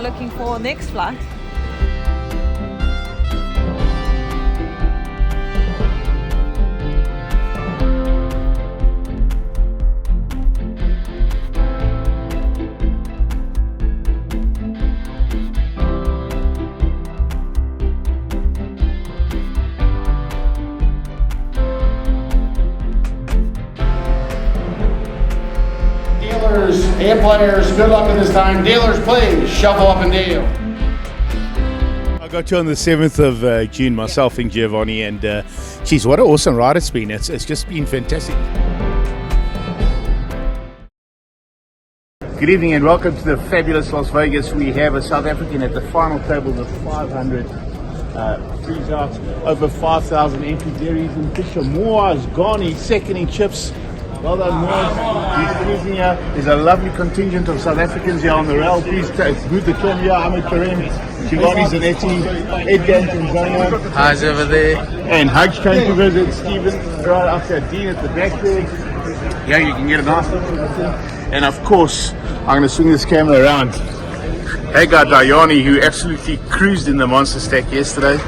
looking for next flight. Dealers and players, good luck in this time. Dealers, please shuffle up and deal. I got you on the 7th of June, myself and Giovanni, and geez, what an awesome ride it's been. It's just been fantastic. Good evening and welcome to the fabulous Las Vegas. We have a South African at the final table of 500 freeze outs, over 5,000 entries. There he's in Fisher. Moa's gone, he's second in chips. Well done, Moa. He's cruising here. There's a lovely contingent of South Africans here on the rail. Please move the camera here. Ahmed Karim, Shigani Zanetti, Edgar and Tanzania. Hi's over there. And Hugs came to visit Stephen right up there, Dean at the back there. Yeah, you can get a nice look at it. And of course, I'm going to swing this camera around. Hagar Dayani, who absolutely cruised in the Monster Stack yesterday.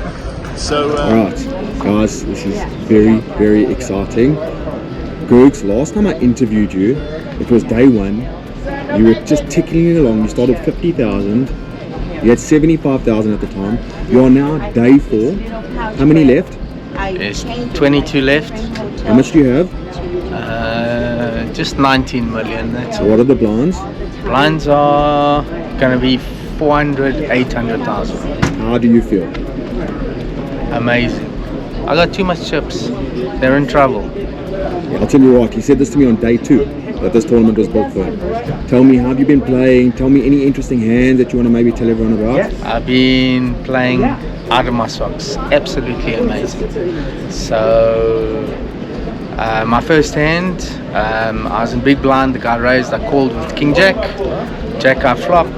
So, Alright, guys, this is very, very exciting. Gergs, last time I interviewed you, it was day one. You were just ticking along. You started 50,000. You had 75,000 at the time. You are now day 4. How many left? There's 22 left. How much do you have? Just 19 million. That's all. What are the blinds? Blinds are going to be 400, 800,000. How do you feel? Amazing. I got too much chips. They're in trouble. I'll tell you what, he said this to me on day 2 that this tournament was built for. Tell me, how have you been playing? Tell me any interesting hands that you want to maybe tell everyone about. I've been playing out of my socks. Absolutely amazing. So, my first hand, I was in big blind. The guy raised. I called with King Jack. Jack I flop.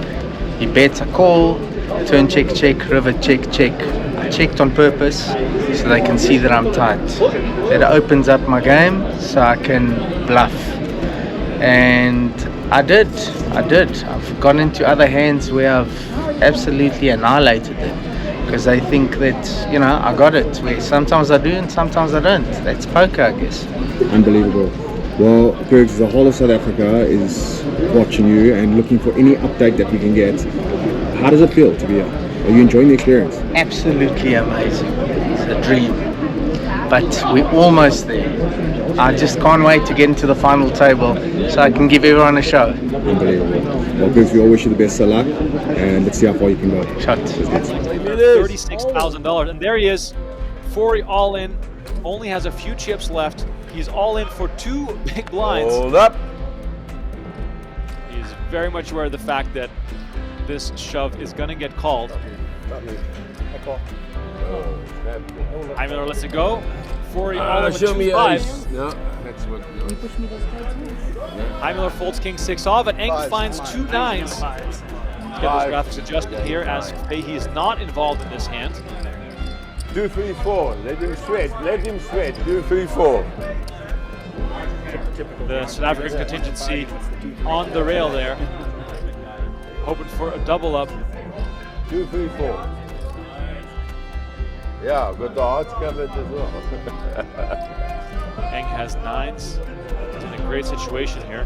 He bets. I call. Turn check, check. River check, check. I checked on purpose so they can see that I'm tight. That opens up my game so I can bluff. And I did. I've gone into other hands where I've absolutely annihilated them because they think that, you know, I got it. Where sometimes I do and sometimes I don't. That's poker, I guess. Unbelievable. Well, Gergs, the whole of South Africa is watching you and looking for any update that we can get. How does it feel to be here? Are you enjoying the experience? Absolutely amazing. It's a dream. But we're almost there. I just can't wait to get into the final table so I can give everyone a show. Unbelievable. Well, Gergs, we all wish you the best of luck, and let's see how far you can go. Shot. $36,000, and there he is. 40 all in. Only has a few chips left. He's all in for 2 big blinds. Hold up. He's very much aware of the fact that this shove is going to get called. Miller lets it go. 40 all in with 2 fives. No, that's what. Miller folds king 6 off, and Eng finds 2 9s. Get those graphics adjusted here as Fahey is not involved in this hand. 2, 3, 4. Let him sweat. Let him sweat. 2, 3, 4. The South African contingency on the rail there, hoping for a double up. 2, 3, 4. Yeah, got the hearts covered as well. Eng has 9s. He's in a great situation here.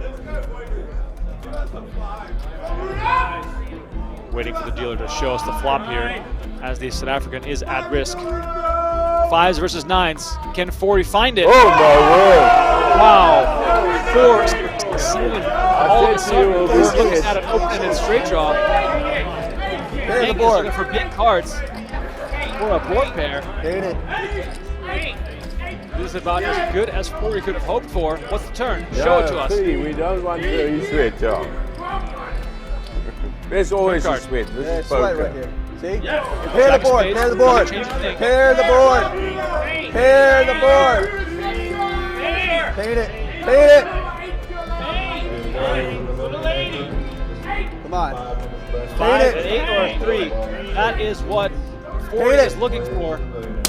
Waiting for the dealer to show us the flop here, as the South African is at risk. 5s versus 9s. Can 40 find it? Oh my word! Wow. 4, 6, 7. All of a sudden, he's looking at an open-ended straight draw. Eng is looking for big cards. For a board pair. This is about as good as 40 could have hoped for. What's the turn? Show it to us. We don't want to sweat, yeah. There's always a sweat. This is poker. Right here. See? Pair the board, pair the board. Pair the board. Pair the board. Paint it. Paint it. Come on. 5, 8, or a 3. That is what 40 is looking for.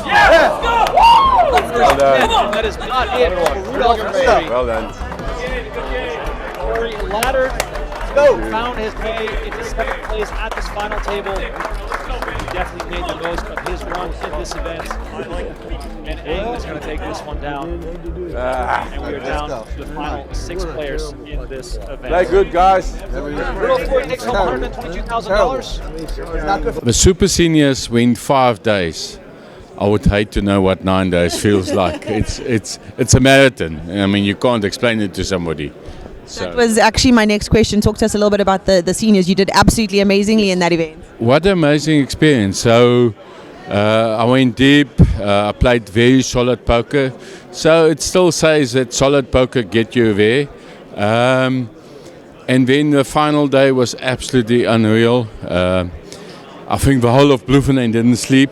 Yeah! Let's go! That is not it for Rudolph and 40. Well done. 40 laddered Go. found his way into second place at this final table. He definitely made the most of his run in this event. And Ang is going to take this one down. And we are down to the final 6 players in this event. Play good, guys. Little Ford takes home $122,000. The super seniors went 5 days. I would hate to know what 9 days feels like. It's a marathon. I mean, you can't explain it to somebody. That was actually my next question. Talk to us a little bit about the seniors. You did absolutely amazingly in that event. What an amazing experience. So I went deep. I played very solid poker. So it still says that solid poker get you there. And then the final day was absolutely unreal. I think the whole of Bloemfontein didn't sleep.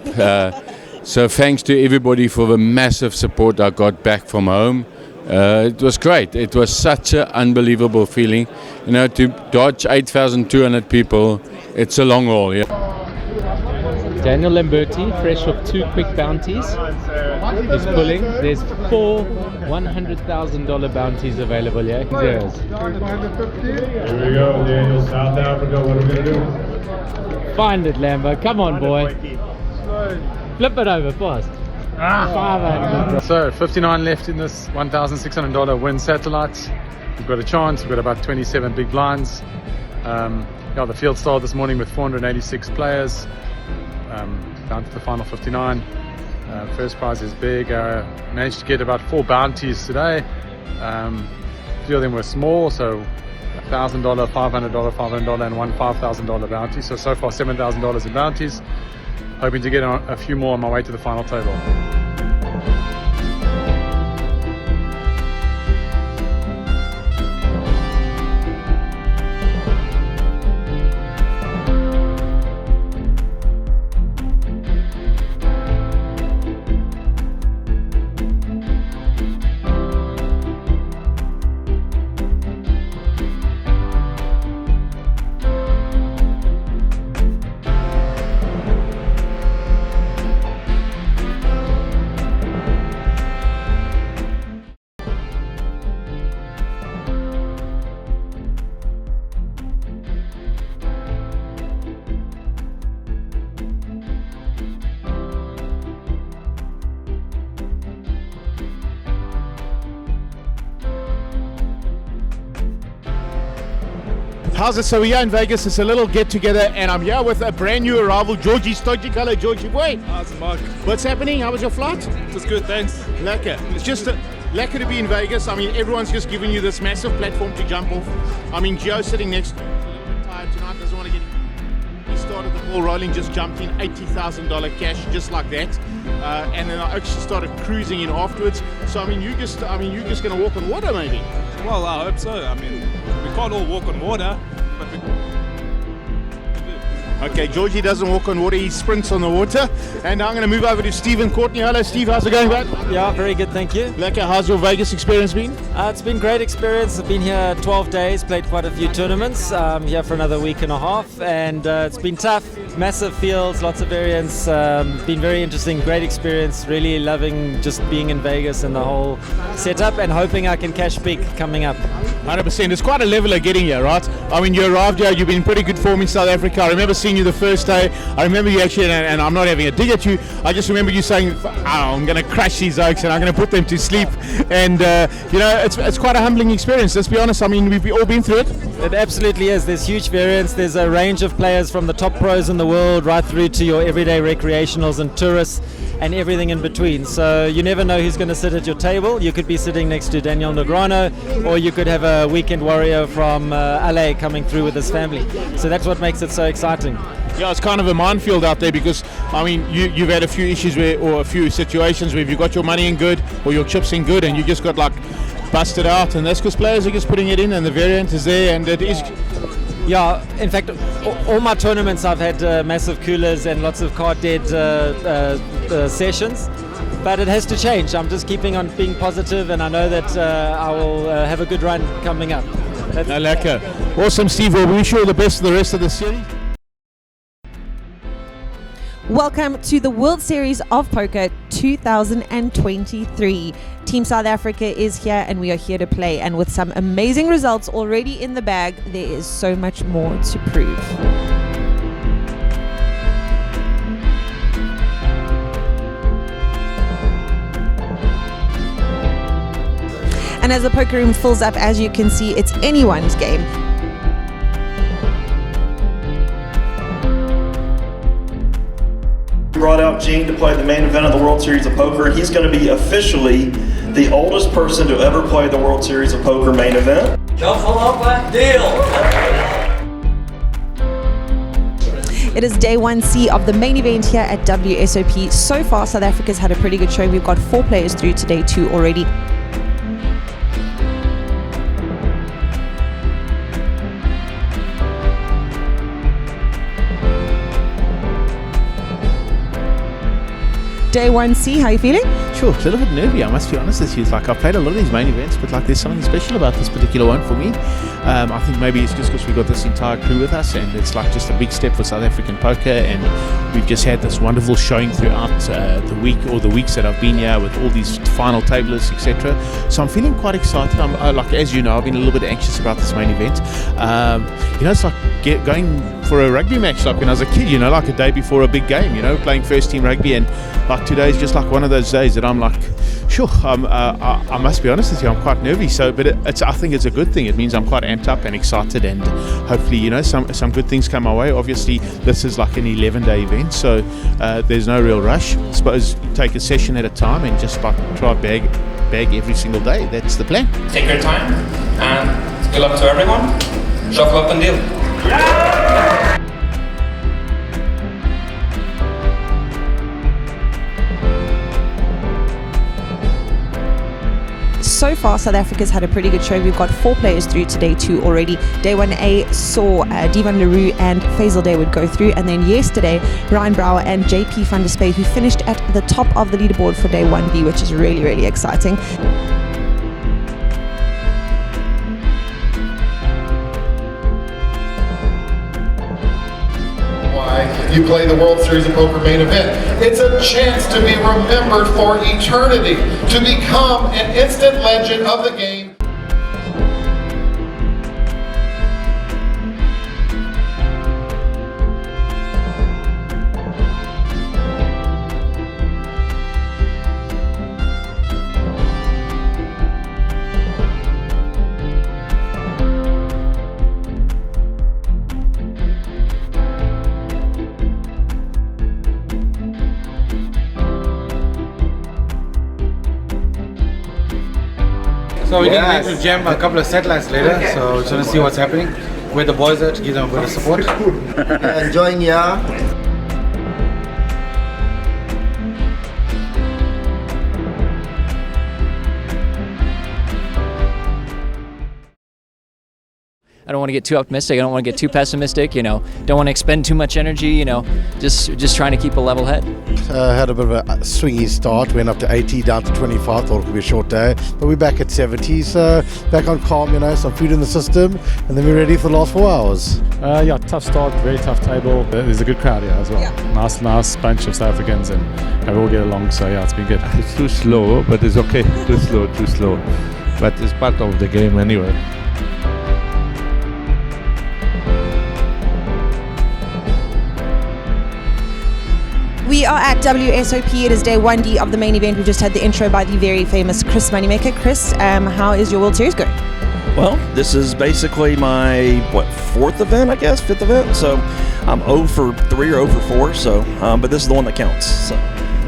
So thanks to everybody for the massive support I got back from home. It was great. It was such an unbelievable feeling. You know, to dodge 8,200 people, it's a long haul. Yeah. Daniel Lamberti, fresh off 2 quick bounties, is pulling. There's 4 $100,000 bounties available here. Zeros. Here we go, Daniel, South Africa. What are we going to do? Find it, Lambo. Come on, boy. Flip it over fast. 500. So 59 left in this $1,600 win satellite. We've got a chance. We've got about 27 big blinds. Yeah, the field started this morning with 486 players. Down to the final 59. First prize is big. Managed to get about 4 bounties today. 3 of them were small, so $1,000, $500, $500, and one $5,000 bounty. So far $7,000 in bounties. Hoping to get a few more on my way to the final table. How's it? So we're here in Vegas. It's a little get together, and I'm here with a brand new arrival, Georgie Stojic. Hello, Georgie boy. How's it, Mark? What's happening? How was your flight? It was good, thanks. Lekker. It's just lekker to be in Vegas. I mean, everyone's just giving you this massive platform to jump off. I mean, Joe sitting next to me, a little bit tired tonight, doesn't want to get. He started the ball rolling, just jumped in $80,000 cash, just like that, and then I actually started cruising in afterwards. So I mean, you're just going to walk on water, maybe. Well, I hope so. I mean, we can't all walk on water, but we Okay, Georgie doesn't walk on water, he sprints on the water. And I'm going to move over to Steve and Courtney. Hello, Steve. How's it going, bud? Yeah, very good, thank you. Lekker. How's your Vegas experience been? It's been great experience. I've been here 12 days, played quite a few tournaments. Here for another week and a half, and it's been tough. Massive fields, lots of variants. Been very interesting, great experience. Really loving just being in Vegas and the whole setup, and hoping I can cash big coming up. 100%. It's quite a level of getting here, right? I mean, you arrived here, you've been in pretty good form in South Africa. I remember seeing you the first day. I remember you actually, and I'm not having a dig at you, I just remember you saying, I'm going to crash these oaks and I'm going to put them to sleep. And, you know, it's quite a humbling experience. Let's be honest. I mean, we've all been through it. It absolutely is. There's huge variance. There's a range of players from the top pros in the world right through to your everyday recreationals and tourists and everything in between. So you never know who's going to sit at your table. You could be sitting next to Daniel Negreanu, or you could have a weekend warrior from LA coming through with his family. So that's what makes it so exciting. Yeah, it's kind of a minefield out there because, I mean, you've had a few issues or a few situations where you got your money in good or your chips in good and you just got like busted out, and that's because players are just putting it in and the variant is there, and it is. Yeah, in fact, all my tournaments I've had massive coolers and lots of card dead sessions, but it has to change. I'm just keeping on being positive, and I know that I will have a good run coming up. Lekker. Awesome, Steve. Well, we wish you all the best for the rest of the series. Welcome to the World Series of Poker 2023. Team South Africa is here and we are here to play. And with some amazing results already in the bag, there is so much more to prove. And as the poker room fills up, as you can see, it's anyone's game. Brought out Gene to play the main event of the World Series of Poker. He's going to be officially the oldest person to ever play the World Series of Poker main event. Shuffle up and deal. It is day 1C of the main event here at WSOP. So far, South Africa's had a pretty good show. We've got 4 players through to day 2 already. Day 1C, how are you feeling? Sure, a little bit nervy, I must be honest with you. It's like I've played a lot of these main events, but like there's something special about this particular one for me. I think maybe it's just because we've got this entire crew with us, and it's like just a big step for South African poker, and we've just had this wonderful showing throughout the week or the weeks that I've been here with all these final tablers, etc. So I'm feeling quite excited. I'm like, as you know, I've been a little bit anxious about this main event. It's like going for a rugby match like when I was a kid, like a day before a big game, playing first team rugby, and like today's just like one of those days that I'm like, sure, I must be honest with you, I'm quite nervy. So, but I think it's a good thing. It means I'm quite amped up and excited, and hopefully, some good things come my way. Obviously, this is like an 11-day event, so there's no real rush. I suppose take a session at a time and just like try bag every single day. That's the plan. Take your time, and good luck to everyone. Shuffle up and deal. So far, South Africa's had a pretty good show. We've got 4 players through to day 2 already. Day 1A saw Divan Leroux and Faisal Dawood go through, and then yesterday, Ryan Brouwer and JP van der Spey, who finished at the top of the leaderboard for day 1B, which is really, really exciting. If you play the World Series of Poker main event, it's a chance to be remembered for eternity, to become an instant legend of the game. So we didn't make to jam a couple of satellites later, so we're going to see what's happening. Where the boys are to give them a bit of support. Enjoying, yeah. I don't want to get too optimistic. I don't want to get too pessimistic. Don't want to expend too much energy. Just trying to keep a level head. Had a bit of a swingy start. Went up to 80, down to 25. Thought it could be a short day, but we're back at 70. So back on calm. Some food in the system, and then we're ready for the last 4 hours. Tough start, very tough table. There's a good crowd here as well. Yeah. Nice bunch of South Africans, and we all get along. So it's been good. It's too slow, but it's okay. Too slow. But it's part of the game anyway. We are at WSOP. It is day 1D of the main event. We just had the intro by the very famous Chris Moneymaker. Chris, how is your World Series going? Well, this is basically my, 4th event, I guess, 5th event. So I'm 0 for 3 or 0 for 4. So, but this is the one that counts. So.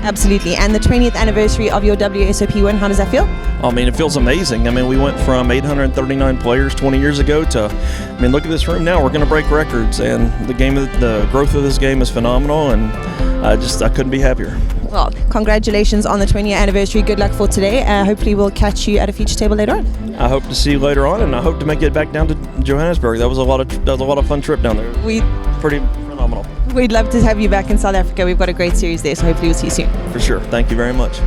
Absolutely. And the 20th anniversary of your WSOP win, how does that feel? It feels amazing. We went from 839 players 20 years ago to, look at this room now. We're going to break records, and the growth of this game is phenomenal, and I couldn't be happier. Well, congratulations on the 20th anniversary. Good luck for today. Hopefully we'll catch you at a future table later on. I hope to see you later on, and I hope to make it back down to Johannesburg. That was a lot of fun trip down there. Pretty phenomenal. We'd love to have you back in South Africa. We've got a great series there, so hopefully we'll see you soon. For sure. Thank you very much.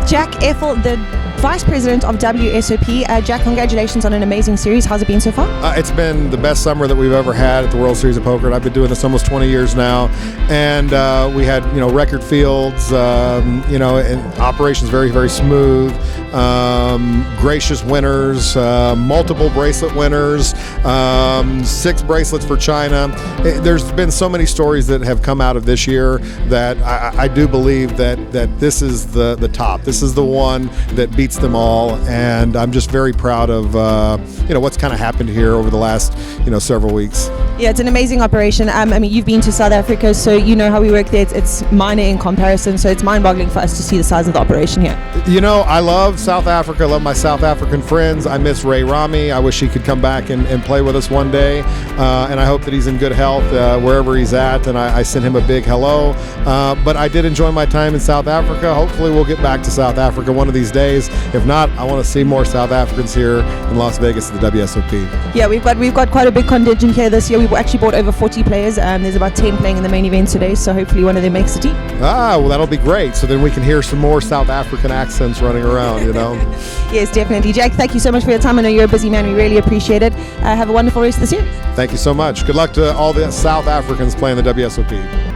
Jack Effel, the Vice President of WSOP. Jack, congratulations on an amazing series. How's it been so far? It's been the best summer that we've ever had at the World Series of Poker. And I've been doing this almost 20 years now, and we had record fields, and operations very, very smooth. Gracious winners, multiple bracelet winners, 6 bracelets for China. There's been so many stories that have come out of this year that I do believe that this is the top. This is the one that beats them all, and I'm just very proud of what's kind of happened here over the last several weeks. Yeah, it's an amazing operation. I mean, you've been to South Africa, so you know how we work there. It's minor in comparison, so it's mind-boggling for us to see the size of the operation here. I love South Africa. I love my South African friends. I miss Ray Rami. I wish he could come back and play with us one day, and I hope that he's in good health wherever he's at, and I send him a big hello. But I did enjoy my time in South Africa. Hopefully we'll get back to South Africa one of these days. If not, I want to see more South Africans here in Las Vegas at the WSOP. Yeah, we've got quite a big contingent here this year. We've actually bought over 40 players. There's about 10 playing in the main event today, so hopefully one of them makes the team. Well, that'll be great. So then we can hear some more South African accents running around, Yes, definitely. Jack, thank you so much for your time. I know you're a busy man. We really appreciate it. Have a wonderful rest of the series. Thank you so much. Good luck to all the South Africans playing the WSOP.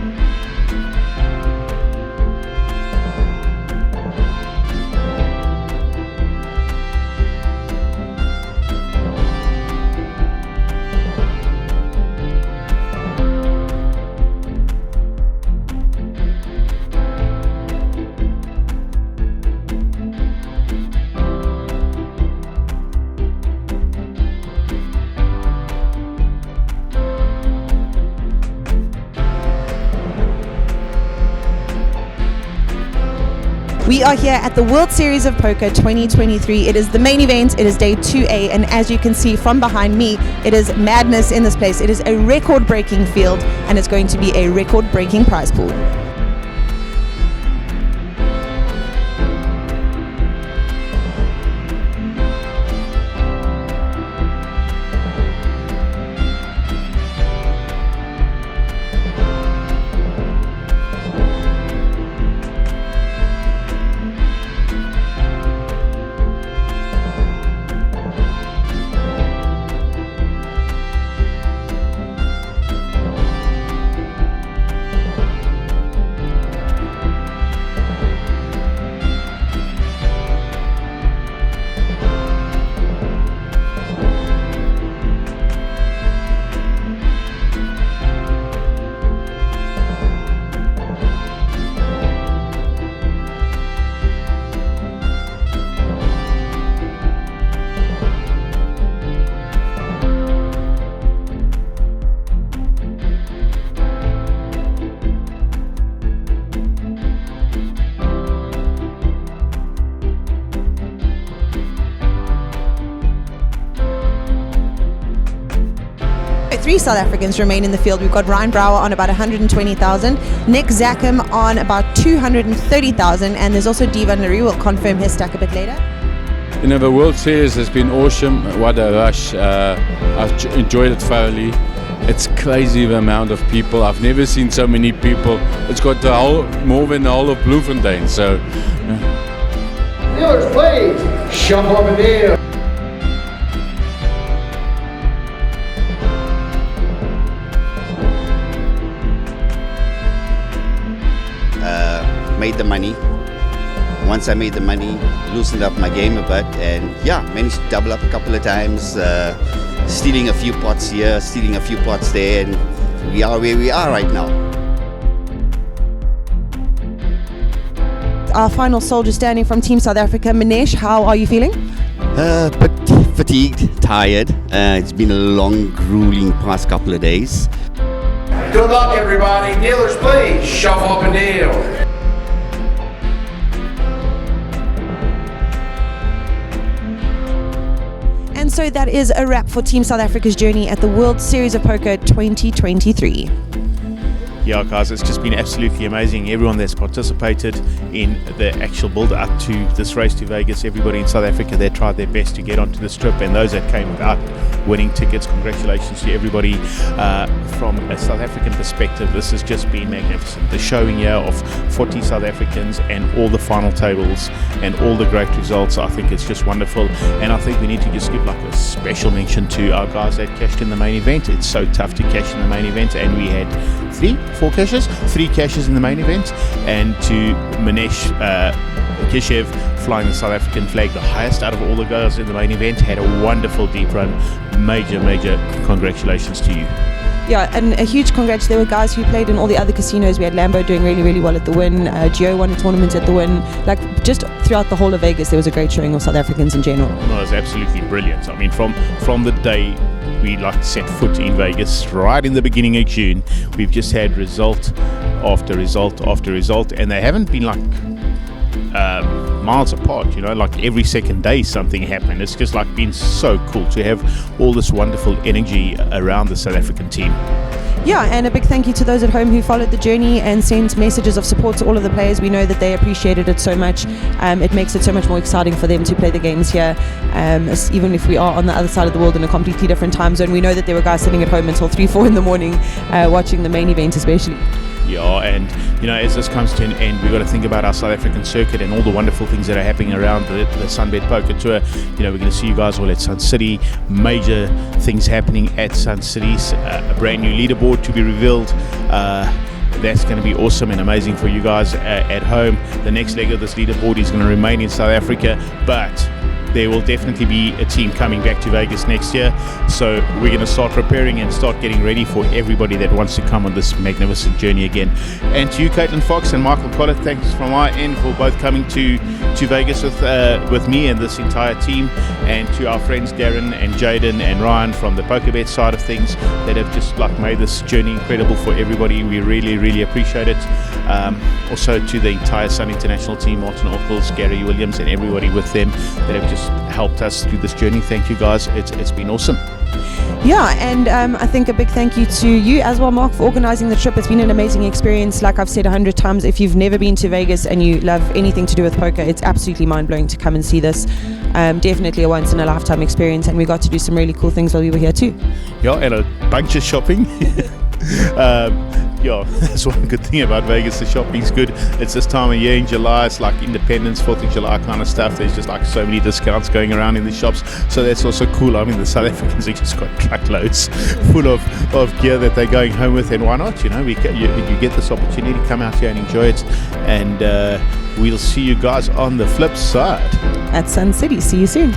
We are here at the World Series of Poker 2023. It is the main event. It is day 2A, and as you can see from behind me, it is madness in this place. It is a record-breaking field, and it's going to be a record-breaking prize pool. Three South Africans remain in the field. We've got Ryan Brower on about 120,000, Nick Zackham on about 230,000, and there's also Divan Larue. We'll confirm his stack a bit later. The World Series has been awesome. What a rush. I've enjoyed it thoroughly. It's crazy the amount of people. I've never seen so many people. It's got more than the whole of Bloemfontein. So, Dealers, please shuffle up and deal. Made the money. Once I made the money, loosened up my game a bit, and managed to double up a couple of times, stealing a few pots here, stealing a few pots there, and we are where we are right now. Our final soldier standing from Team South Africa, Manesh, how are you feeling? But fatigued, tired. It's been a long, grueling past couple of days. Good luck, everybody. Dealers, please shuffle up and deal. And so that is a wrap for Team South Africa's journey at the World Series of Poker 2023. Yeah, guys, it's just been absolutely amazing. Everyone that's participated in the actual build-up to this race to Vegas, everybody in South Africa, they tried their best to get onto the strip, and those that came without winning tickets. Congratulations to everybody. From a South African perspective, this has just been magnificent. The showing here of 40 South Africans and all the final tables and all the great results, I think it's just wonderful. And I think we need to just give like a special mention to our guys that cashed in the main event. It's so tough to cash in the main event, and we had three cashes in the main event, and to Manesh Kishev flying the South African flag, the highest out of all the guys in the main event, had a wonderful deep run. Major congratulations to you. Yeah, and a huge congrats. There were guys who played in all the other casinos. We had Lambo doing really, really well at the Win. Gio won a tournament at the Win. Like, just throughout the whole of Vegas, there was a great showing of South Africans in general. No, it was absolutely brilliant. I mean, from the day we set foot in Vegas, right in the beginning of June, we've just had result after result after result, and they haven't been miles apart, like every second day something happened. It's just been so cool to have all this wonderful energy around the South African team. Yeah, and a big thank you to those at home who followed the journey and sent messages of support to all of the players. We know that they appreciated it so much. It makes it so much more exciting for them to play the games here. Even if we are on the other side of the world in a completely different time zone, we know that there were guys sitting at home until 3-4 in the morning watching the main event especially. Yeah, and as this comes to an end, we've got to think about our South African circuit and all the wonderful things that are happening around the Sunbet Poker Tour. We're going to see you guys all at Sun City. Major things happening at Sun City. A brand new leaderboard to be revealed. That's going to be awesome and amazing for you guys at home. The next leg of this leaderboard is going to remain in South Africa, but there will definitely be a team coming back to Vegas next year. So we're going to start preparing and start getting ready for everybody that wants to come on this magnificent journey again. And to you, Caitlin Fox and Michael Collett, thanks from my end for both coming to Vegas with me and this entire team. And to our friends Darren and Jaden and Ryan from the PokerBet side of things that have just made this journey incredible for everybody. We really, really appreciate it. Also to the entire Sun International team, Martin Ockles, Gary Williams and everybody with them that have just helped us through this journey. Thank you guys. It's been awesome. Yeah, and I think a big thank you to you as well, Mark, for organising the trip. It's been an amazing experience. Like I've said 100 times, if you've never been to Vegas and you love anything to do with poker, it's absolutely mind-blowing to come and see this. Definitely a once-in-a-lifetime experience, and we got to do some really cool things while we were here too. Yeah, and a bunch of shopping. Yeah, that's one good thing about Vegas. The shopping's good. It's this time of year in July. It's like Independence, 4th of July kind of stuff. There's just so many discounts going around in the shops. So that's also cool. I mean, the South Africans have just got truckloads full of gear that they're going home with. And why not? You get this opportunity, come out here and enjoy it. And we'll see you guys on the flip side. At Sun City. See you soon.